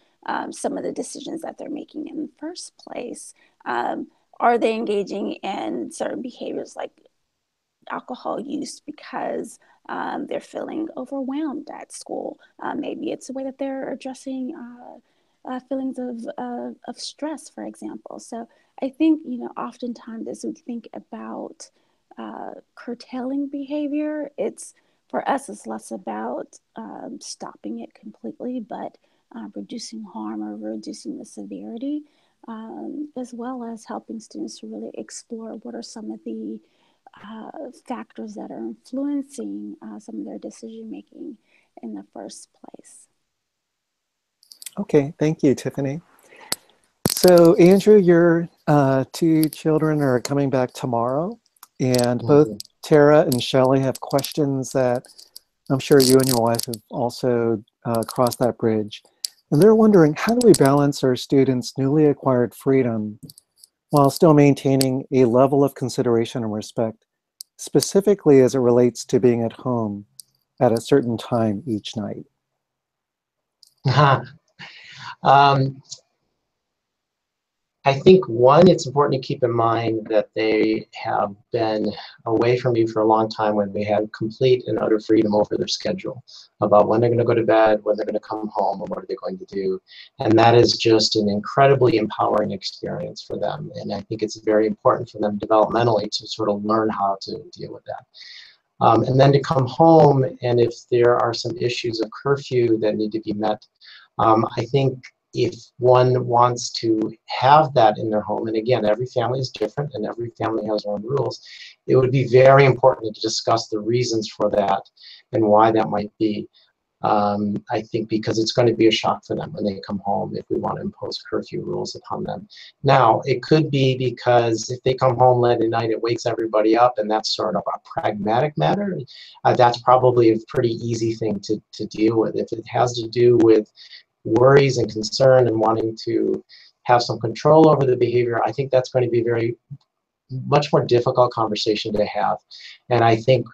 some of the decisions that they're making in the first place. Are they engaging in certain behaviors like alcohol use because they're feeling overwhelmed at school? Maybe it's the way that they're addressing feelings of stress, for example. So I think, oftentimes as we think about curtailing behavior, for us, it's less about stopping it completely, but reducing harm or reducing the severity, as well as helping students to really explore what are some of the factors that are influencing some of their decision making in the first place.
Okay, thank you, Tiffany. So Andrew, you're two children are coming back tomorrow, and both
Mhm.
Tara and Shelley have questions that I'm sure you and your wife have also crossed that bridge. And they're wondering, how do we balance our students' newly acquired freedom while still maintaining a level of consideration and respect, specifically as it relates to being at home at a certain time each night?
um, I think, one, it's important to keep in mind that they have been away from you for a long time when they had complete and utter freedom over their schedule about when they're going to go to bed, when they're going to come home, and what are they going to do. And that is just an incredibly empowering experience for them. And I think it's very important for them developmentally to sort of learn how to deal with that. And then to come home, and if there are some issues of curfew that need to be met, I think if one wants to have that in their home, and again, every family is different and every family has their own rules, it would be very important to discuss the reasons for that and why that might be. I think because it's going to be a shock for them when they come home if we want to impose curfew rules upon them. Now, it could be because if they come home late at night, it wakes everybody up, and that's sort of a pragmatic matter. That's probably a pretty easy thing to deal with. If it has to do with worries and concern and wanting to have some control over the behavior, I think that's going to be very much more difficult conversation to have. And I think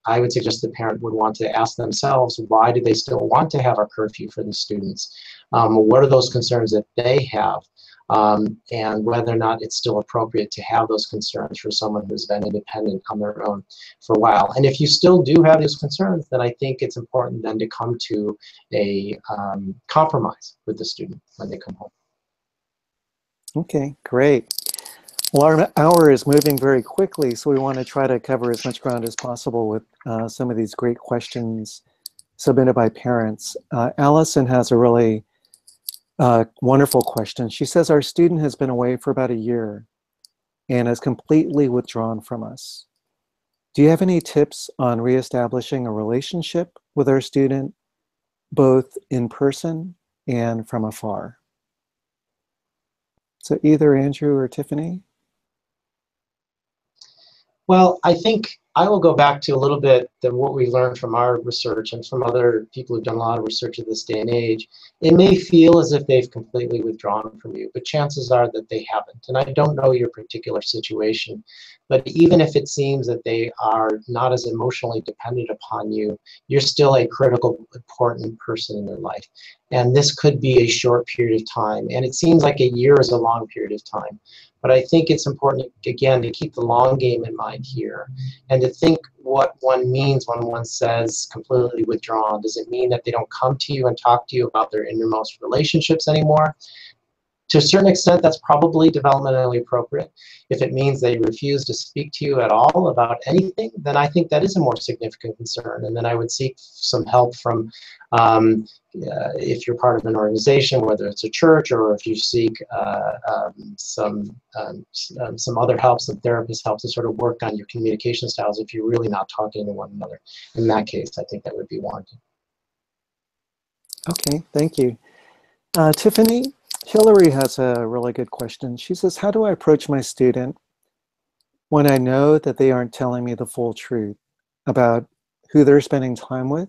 I would suggest the parent would want to ask themselves, why do they still want to have a curfew for the students? What are those concerns that they have? And whether or not it's still appropriate to have those concerns for someone who's been independent on their own for a while. And if you still do have those concerns, then I think it's important then to come to a compromise with the student when they come home.
Okay, great. Well, our hour is moving very quickly, so we want to try to cover as much ground as possible with some of these great questions submitted by parents. Allison has a really wonderful question. She says, our student has been away for about a year and has completely withdrawn from us. Do you have any tips on reestablishing a relationship with our student, both in person and from afar? So either Andrew or Tiffany?
Well, I think I will go back to a little bit than what we learned from our research and from other people who've done a lot of research at this day and age. It may feel as if they've completely withdrawn from you, but chances are that they haven't. And I don't know your particular situation, but even if it seems that they are not as emotionally dependent upon you, you're still a critical, important person in their life. And this could be a short period of time. And it seems like a year is a long period of time. But I think it's important, again, to keep the long game in mind here and to think what one means when one says completely withdrawn. Does it mean that they don't come to you and talk to you about their innermost relationships anymore? To a certain extent, that's probably developmentally appropriate. If it means they refuse to speak to you at all about anything, then I think that is a more significant concern. And then I would seek some help from, if you're part of an organization, whether it's a church, or if you seek some other help, some therapist help to sort of work on your communication styles if you're really not talking to one another. In that case, I think that would be warranted.
Okay, thank you. Tiffany, Hillary has a really good question. She says, how do I approach my student when I know that they aren't telling me the full truth about who they're spending time with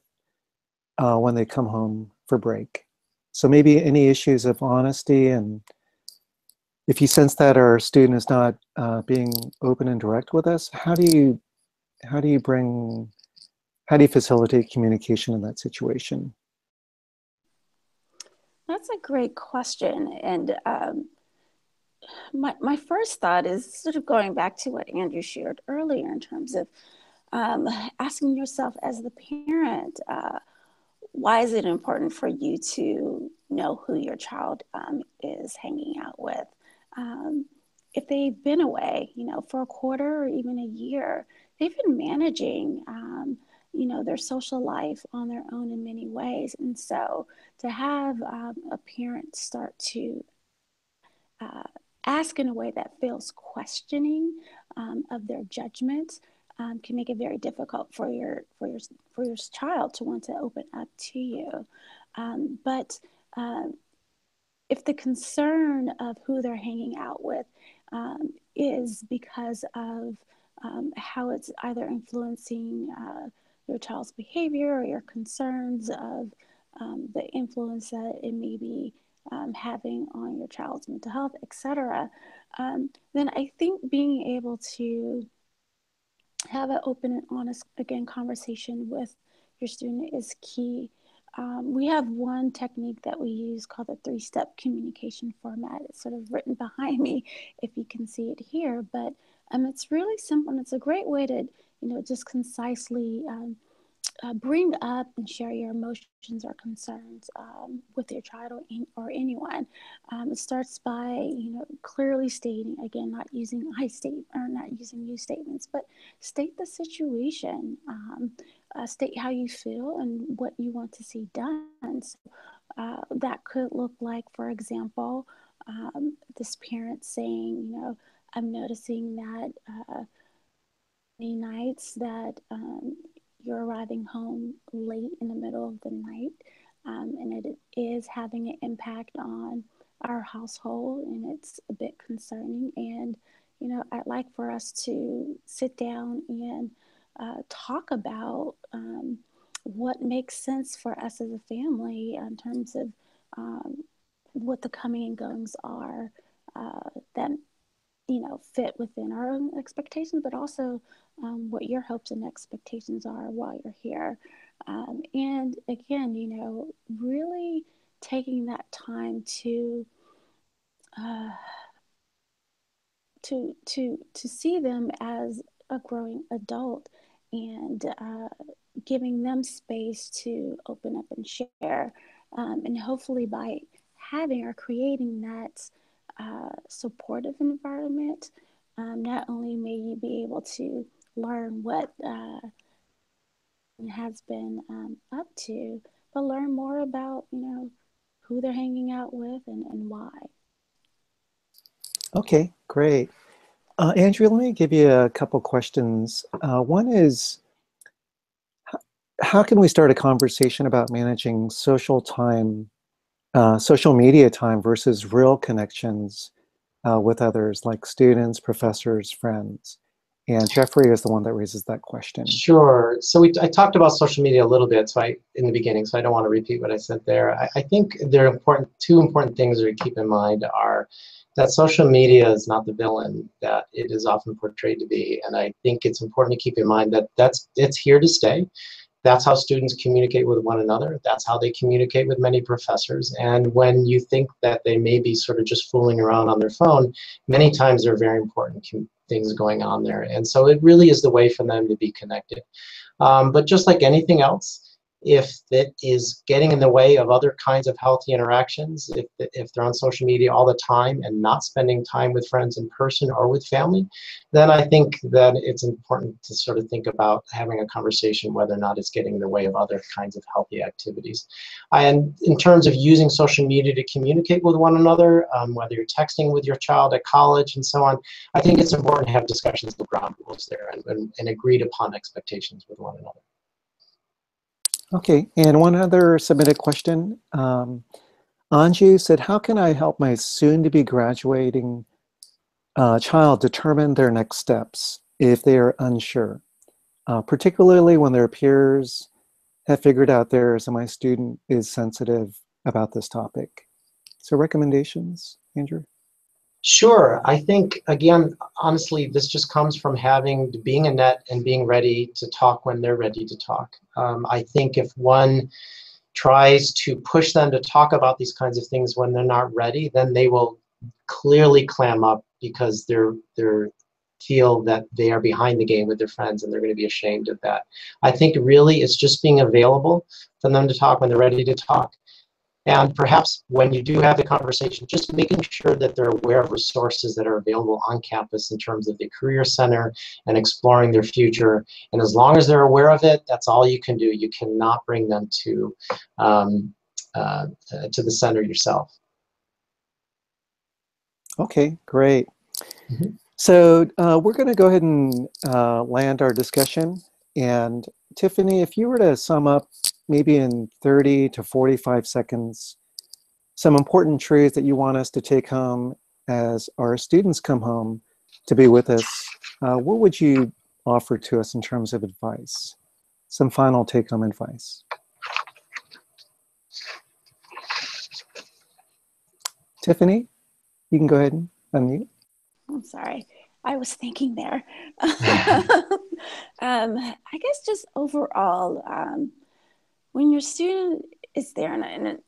when they come home for break? So maybe any issues of honesty, and if you sense that our student is not being open and direct with us, how do you facilitate communication in that situation?
That's a great question. And my first thought is sort of going back to what Andrew shared earlier in terms of asking yourself as the parent, why is it important for you to know who your child is hanging out with? If they've been away, for a quarter or even a year, they've been managing, their social life on their own in many ways. And so to have a parent start to ask in a way that feels questioning of their judgment can make it very difficult for your child to want to open up to you. But if the concern of who they're hanging out with is because of how it's either influencing your child's behavior or your concerns of the influence that it may be having on your child's mental health, etc., then I think being able to have an open and honest, again, conversation with your student is key. We have one technique that we use called the 3-step communication format. It's sort of written behind me if you can see it here, but it's really simple, and it's a great way to, just concisely bring up and share your emotions or concerns with your child or anyone. It starts by, clearly stating, again, not using I state or not using you statements, but state the situation, state how you feel and what you want to see done. So that could look like, for example, this parent saying, I'm noticing that many nights that you're arriving home late in the middle of the night, and it is having an impact on our household, and it's a bit concerning. And, I'd like for us to sit down and talk about what makes sense for us as a family in terms of what the coming and goings are that fit within our own expectations, but also what your hopes and expectations are while you're here. And again, really taking that time to see them as a growing adult, and giving them space to open up and share. And hopefully by having or creating that supportive environment, not only may you be able to learn what has been up to, but learn more about, who they're hanging out with and why.
Okay, great. Andrew, let me give you a couple questions. One is, how can we start a conversation about managing social time, social media time versus real connections with others, like students, professors, friends? And Jeffrey is the one that raises that question.
Sure. So I talked about social media a little bit in the beginning, so I don't want to repeat what I said there. I think there are two important things to keep in mind are that social media is not the villain that it is often portrayed to be. And I think it's important to keep in mind that it's here to stay. That's how students communicate with one another. That's how they communicate with many professors. And when you think that they may be sort of just fooling around on their phone, many times there are very important things going on there. And so it really is the way for them to be connected. But just like anything else, if it is getting in the way of other kinds of healthy interactions, if they're on social media all the time and not spending time with friends in person or with family, then I think that it's important to sort of think about having a conversation whether or not it's getting in the way of other kinds of healthy activities. And in terms of using social media to communicate with one another, whether you're texting with your child at college and so on, I think it's important to have discussions of ground rules there and agreed upon expectations with one another.
Okay, and one other submitted question. Anju said, how can I help my soon-to-be graduating child determine their next steps if they are unsure, particularly when their peers have figured out theirs and my student is sensitive about this topic? So recommendations, Andrew?
Sure. I think, again, honestly, this just comes from being a net and being ready to talk when they're ready to talk. I think if one tries to push them to talk about these kinds of things when they're not ready, then they will clearly clam up because they feel that they are behind the game with their friends and they're going to be ashamed of that. I think really it's just being available for them to talk when they're ready to talk. And perhaps when you do have the conversation, just making sure that they're aware of resources that are available on campus in terms of the Career Center and exploring their future. And as long as they're aware of it, that's all you can do. You cannot bring them to the center yourself.
Okay, great.
Mm-hmm.
So we're going to go ahead and land our discussion. And Tiffany, if you were to sum up maybe in 30 to 45 seconds some important truths that you want us to take home as our students come home to be with us, what would you offer to us in terms of advice? Some final take-home advice. Tiffany, you can go ahead and unmute.
I'm sorry, I was thinking there. I guess just overall, when your student is there, and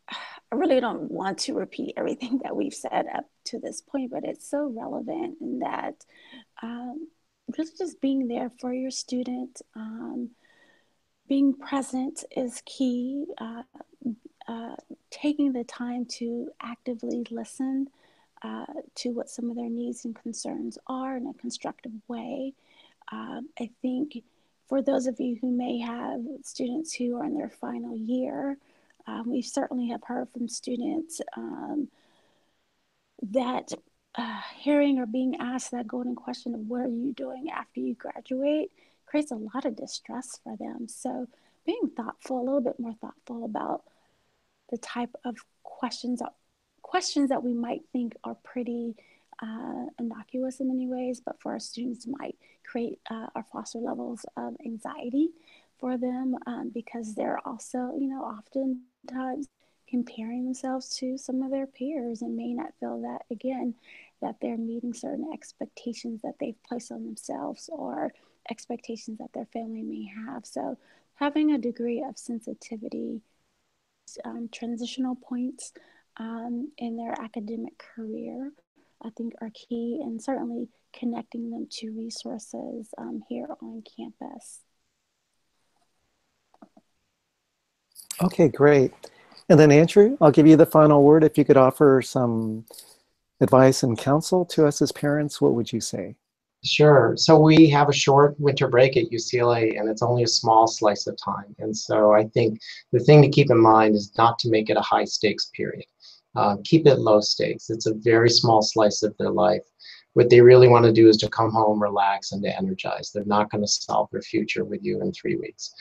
I really don't want to repeat everything that we've said up to this point, but it's so relevant in that really just being there for your student, being present is key. Taking the time to actively listen to what some of their needs and concerns are in a constructive way. I think for those of you who may have students who are in their final year, we certainly have heard from students that hearing or being asked that golden question of what are you doing after you graduate creates a lot of distress for them. So being thoughtful, a little bit more thoughtful about the type of questions that we might think are pretty innocuous in many ways, but for our students might create or foster levels of anxiety for them because they're also, oftentimes comparing themselves to some of their peers and may not feel that, again, that they're meeting certain expectations that they've placed on themselves or expectations that their family may have. So having a degree of sensitivity, transitional points in their academic career, I think are key, and certainly connecting them to resources here on campus.
Okay, great. And then Andrew, I'll give you the final word. If you could offer some advice and counsel to us as parents, what would you say?
Sure. So we have a short winter break at UCLA, and it's only a small slice of time. And so I think the thing to keep in mind is not to make it a high stakes period. Keep it low stakes. It's a very small slice of their life. What they really want to do is to come home, relax, and to energize. They're not going to solve their future with you in 3 weeks.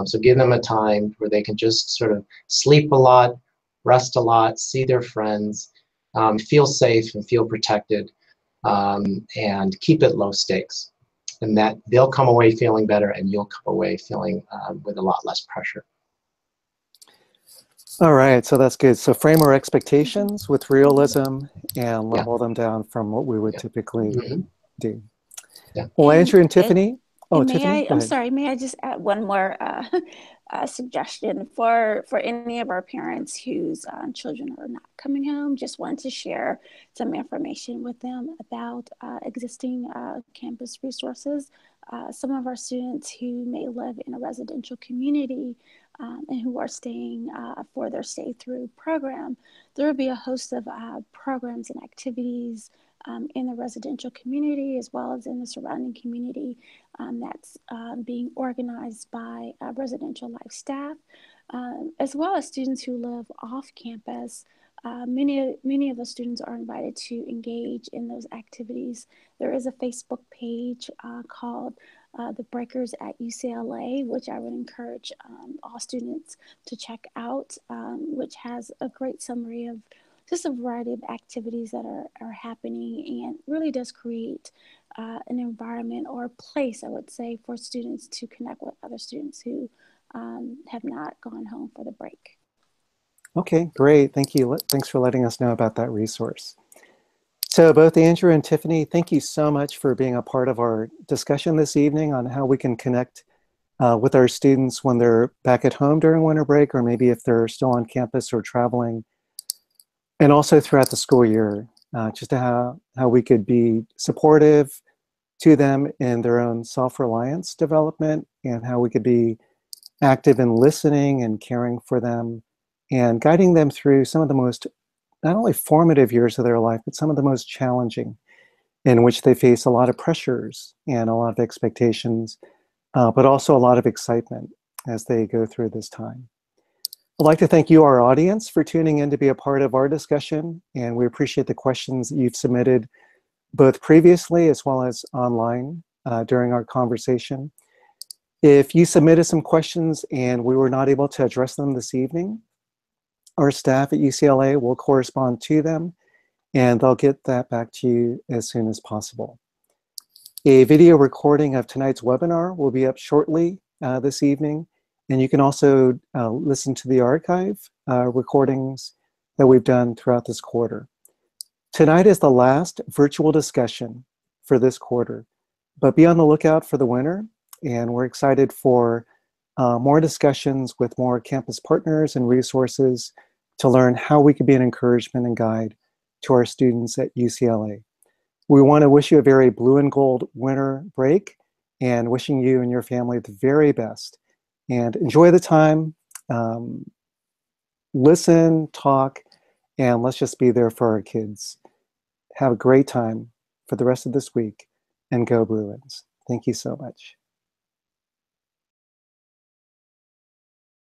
So give them a time where they can just sort of sleep a lot, rest a lot, see their friends, feel safe and feel protected. And keep it low stakes, and that they'll come away feeling better and you'll come away feeling with a lot less pressure.
All right, so that's good. So frame our expectations with realism and level them down from what we would typically do.
Yeah.
Well, Andrew and Tiffany.
I'm sorry, may I just add one more suggestion for any of our parents whose children are not coming home? Just wanted to share some information with them about existing campus resources. Some of our students who may live in a residential community and who are staying for their stay through program, there will be a host of programs and activities in the residential community as well as in the surrounding community that's being organized by residential life staff, as well as students who live off campus. Many of the students are invited to engage in those activities. There is a Facebook page called The Breakers at UCLA, which I would encourage all students to check out, which has a great summary of just a variety of activities that are happening and really does create an environment or a place, I would say, for students to connect with other students who have not gone home for the break.
Okay, great. Thank you. Thanks for letting us know about that resource. So both Andrew and Tiffany, thank you so much for being a part of our discussion this evening on how we can connect with our students when they're back at home during winter break, or maybe if they're still on campus or traveling, and also throughout the school year, just how we could be supportive to them in their own self-reliance development, and how we could be active in listening and caring for them and guiding them through some of the most, not only formative years of their life, but some of the most challenging, in which they face a lot of pressures and a lot of expectations, but also a lot of excitement as they go through this time. I'd like to thank you, our audience, for tuning in to be a part of our discussion, and we appreciate the questions that you've submitted both previously as well as online during our conversation. If you submitted some questions and we were not able to address them this evening, our staff at UCLA will correspond to them and they'll get that back to you as soon as possible. A video recording of tonight's webinar will be up shortly this evening, and you can also listen to the archive recordings that we've done throughout this quarter. Tonight is the last virtual discussion for this quarter, but be on the lookout for the winner, and we're excited for more discussions with more campus partners and resources to learn how we can be an encouragement and guide to our students at UCLA. We want to wish you a very blue and gold winter break, and wishing you and your family the very best. And enjoy the time, listen, talk, and let's just be there for our kids. Have a great time for the rest of this week, and go Bruins. Thank you so much.